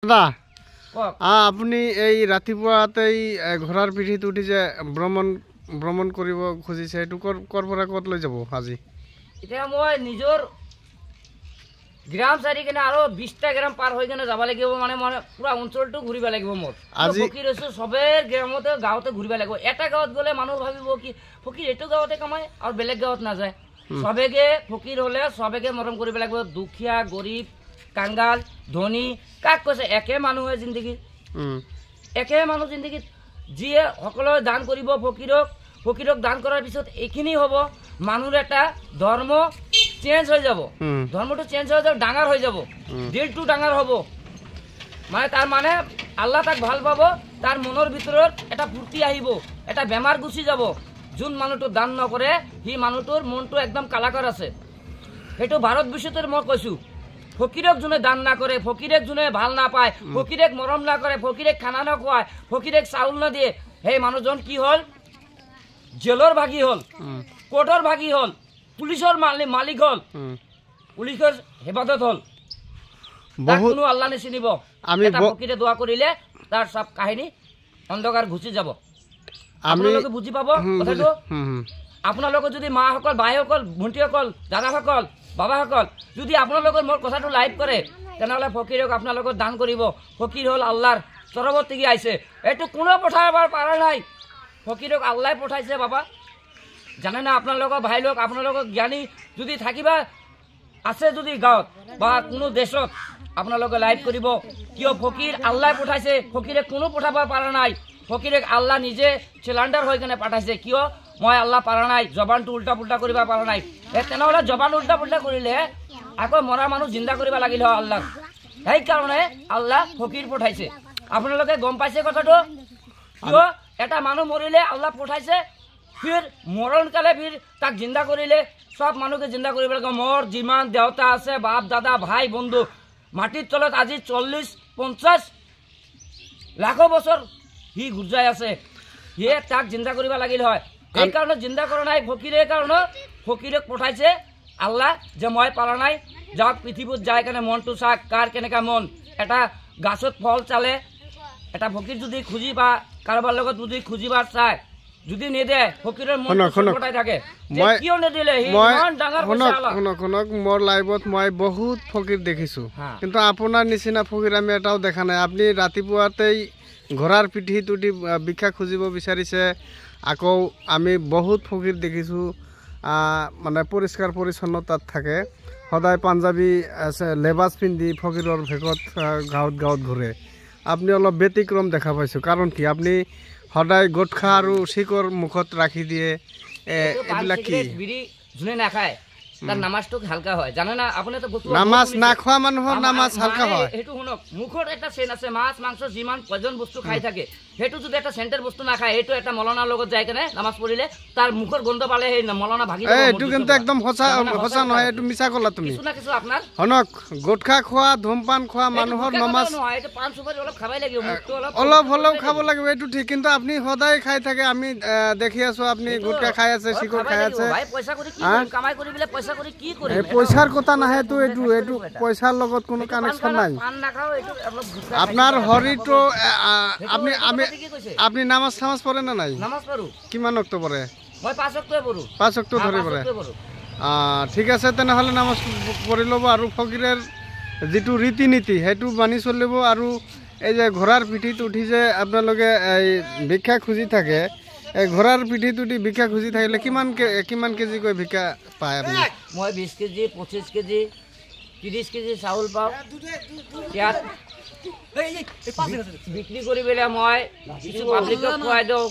দাদা আপুনি এই ৰাতিপুৱাতেই ঘোঁৰাৰ পিঠিত উঠি যে ভ্ৰমণ কৰিব খুজিছে এইটো কৰ পৰা ক'ত লৈ যাব আজি? এতিয়া মই নিজৰ গ্ৰাম চাৰি কিনে আৰু 20টা গ্ৰাম পাৰ হৈ কিনে যাব লাগিব, মানে পুৰা অঞ্চলটো ঘূৰিব লাগিব। মোৰ আজি ফকীৰ হৈছো, চবেই গ্ৰামতে গাঁৱতে ঘূৰিব লাগিব। এটা গাঁৱত গ'লে মানুহ ভাবিব কি ফকীৰ এইটো গাঁৱতে কামায় আৰু বেলেগ গাঁৱত নাযায়। চবেকে ফকীৰ হ'লে চবেকে মৰম কৰিব লাগিব। দুখীয়া গৰীব কাংগাল ধনী কাক কৈছে একে মানুহে জিন্দগী, একে মানুহ জিন্দগীত যিয়ে সকলোৱে দান কৰিব ফকীৰক দান কৰাৰ পিছত এইখিনি হ'ব। মানুহৰ এটা ধৰ্ম চেঞ্জ হৈ যাব, ধৰ্মটো চেঞ্জ হৈ যাব, ডাঙৰ হৈ যাব, দিলটো ডাঙৰ হ'ব। মানে তাৰ মানে আল্লাহ তাক ভাল পাব, তাৰ মনৰ ভিতৰত এটা ফূৰ্তি আহিব, এটা বেমাৰ গুচি যাব। যোন মানুহটো দান নকৰে সি মানুহটোৰ মনটো একদম কালাকাৰ আছে। সেইটো ভাৰত বিশ্বতে মই কৈছোঁ। ফকীৰক যোনে দান নকৰে, ফকীৰক যোনে ভাল নাপায়, ফকীৰক মৰম নকৰে, ফকীৰক খানা নখুৱায়, ফকীৰক চাউল নিদিয়ে, সেই মানুহজন কি হ'ল? জেলৰ ভাগি হ'ল, কোৰ্টৰ ভাগি হ'ল, পুলিচৰ মালিক হ'ল, পুলিচৰ হেফাজত হ'ল। কোনো আল্লাহ নিচিনিব। ফকীৰে দোৱা কৰিলে তাৰ সব কাহিনী অন্ধকাৰ গুচি যাব। আপোনালোকে বুজি পাব কথাটো। আপোনালোকে যদি মাসকল ভাইসকল ভণ্টিসকল দাদাসকল বাবাসকল যদি আপোনালোকৰ মোৰ কথাটো লাইভ কৰে তেনেহ'লে ফকীৰক আপোনালোকৰ দান কৰিব। ফকীৰ হ'ল আল্লাহৰ চৰবতী আহিছে, এইটো কোনো পঠাব পৰা নাই। ফকীৰক আল্লাই পঠাইছে বাবা, জানে না? আপোনালোকৰ ভাই লোক আপোনালোকৰ জ্ঞানী যদি থাকিবা আছে যদি গাঁৱত বা কোনো দেশত আপোনালোকে লাইভ কৰিব। কিয় ফকীৰ আল্লাই পঠাইছে, ফকীৰে কোনো পঠাব পৰা নাই। ফকীৰক আল্লাহ নিজে চিলিণ্ডাৰ হৈ কেনে পঠাইছে। কিয়? মই আল্লাহ পৰা নাই, জবানটো উল্টা পুল্টা কৰিব পৰা নাই। তেনেহ'লে জবান উল্টা পুল্টা কৰিলে আকৌ মৰা মানুহ জিন্দা কৰিব লাগিল হয় আল্লাহ। সেইকাৰণে আল্লাহ ফকীৰ পঠাইছে। আপোনালোকে গম পাইছে কথাটো? কিয় এটা মানুহ মৰিলে আল্লাহ পঠাইছে, ফিৰ মৰণকালে ফিৰ তাক জিন্দা কৰিলে সব মানুহকে জিন্দা কৰিব লাগে। মোৰ যিমান দেউতা আছে, বাপ দাদা ভাই বন্ধু মাটিৰ তলত আজি 40-50 লাখ বছৰ সি গুজাই আছে, সিয়ে তাক জিন্দা কৰিব লাগিল হয়। সেইকাৰণে জিন্দা কৰা নাই ফকীৰে, কাৰণে ফকীৰক পঠাইছে আল্লাহ যে মই পাৰা নাই। যাওক পৃথিৱীত যায় কেনে মনটো চাওক কাৰ কেনেকা মন। এটা গাছত ফল চালে এটা ফকীৰ যদি খুজি বা কাৰোবাৰ লগত যদি খুজিবাৰ চায়, যদি নেদে ফকীৰৰ মন পঠাই থাকে। কিয় নেদিলে? শুনক, মোৰ লাইভত মই বহুত ফকীৰ দেখিছোঁ, কিন্তু আপোনাৰ নিচিনা ফকীৰ আমি এটাও দেখা নাই। আপুনি ৰাতিপুৱাতেই ঘোঁৰাৰ পিঠিত উঠি ভিক্ষা খুজিব বিচাৰিছে। আকৌ আমি বহুত ফকীৰ দেখিছোঁ মানে পৰিষ্কাৰ পৰিচ্ছন্নতাত থাকে, সদায় পাঞ্জাবী লেবাছ পিন্ধি ফকীৰৰ ভেকত গাঁৱত ঘূৰে। আপুনি অলপ ব্যতিক্ৰম দেখা পাইছোঁ। কাৰণ কি? আপুনি সদায় গোটখা আৰু চিকৰ মুখত ৰাখি দিয়ে, এইবিলাক কি? যোনে নাখায় তাৰ নামাজটো হালকা হয়, জানে না? আপুনি নামাজ নাখোৱা মানুহৰ নামাজ হালকা হয়। সেইটো শুনক, মুখত এটা চেন আছে, মাছ মাংস যিমান পয়জন বস্তু খাই থাকে, সেইটো যদি এটা চেণ্টাৰ বস্তু নাখায়, সেইটো এটা মলনাৰ লগত যাই কেনে নামাজ পঢ়িলে তাৰ মুখৰ গোন্ধ পালে সেই মলনা ভাগি যাব। এইটো কিন্তু একদম সঁচা নহয়, এইটো মিছা ক'লা তুমি। কিছু আপোনাৰ শুনক, গোটখা খোৱা ধূমপান খোৱা মানুহৰ নামাজ অলপ হ'লেও খাব লাগিব, এইটো ঠিক। কিন্তু আপুনি সদায় খাই থাকে, আমি দেখি আছো আপুনি গোটখা খাই আছে, চিকৰ খাই আছে। পইচাৰ কথা নাহেতো, এইটো পইচাৰ লগত কোনো কানেকশ্যন নাই। আপোনাৰ শৰীৰটো আপুনি নামাজ চামাজ পঢ়ে নে নাই? কিমান অক্ট পঢ়ে? 5 অক্ট ধৰি পঢ়ে। ঠিক আছে, তেনেহ'লে নামাজ পঢ়ি ল'ব আৰু ফকীৰৰ যিটো ৰীতি নীতি সেইটো মানি চলিব। আৰু এই যে ঘোঁৰাৰ পিঠিত উঠি যে আপোনালোকে এই ভিক্ষা খুজি থাকে, এই ঘোঁৰাৰ পিঠিত উঠি ভিক্ষা খুজি থাকিলে কিমান কেজিকৈ ভিক্ষা পায় আপুনি? মই 20 কেজি 25 কেজি 30 কেজি চাউল পাওঁ। ইয়াত বিক্ৰী কৰি পেলাই মই কিছু পাব্লিকক খুৱাই দিওঁ।